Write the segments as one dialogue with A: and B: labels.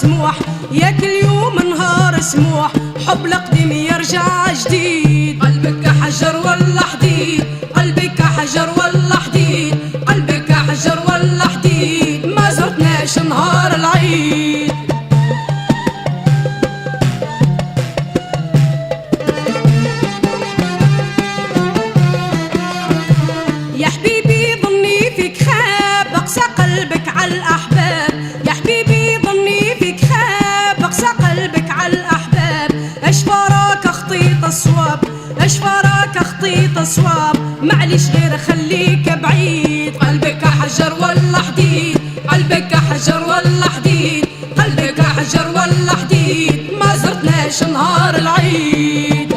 A: سموح، ياك اليوم نهار سموح، حب القديم يرجع جديد. قلبك حجر ولا حديد، قلبك حجر ولا حديد، قلبك حجر ولا حديد، ما زرتناش نهار العيد. يا حبيبي ظني فيك خاب، اقسى قلبك على الأحباب. يا حبيبي ظني فيك خاب، اقسى قلبك على الأحباب. اش فراك خطيت الصواب، اش فراك خطيت الصواب، معليش غير خليك بعيد. قلبك حجر ولا حديد، قلبك حجر ولا حديد، قلبك حجر ولا حديد، ما زرتناش نهار العيد.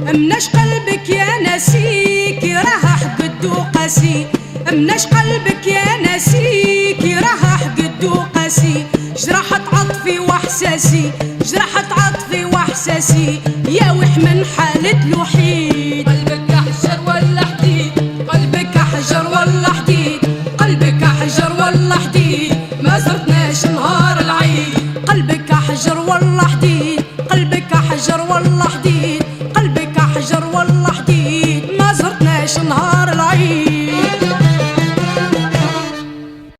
A: مناش قلبك يا ناسيك راه حقد وقاسي، مناش قلبك يا ناسيك راه حقد وقاسي، جرحت عطفي واحساسي، جرحت عطفي واحساسي، يا ويح من حالة الوحيد.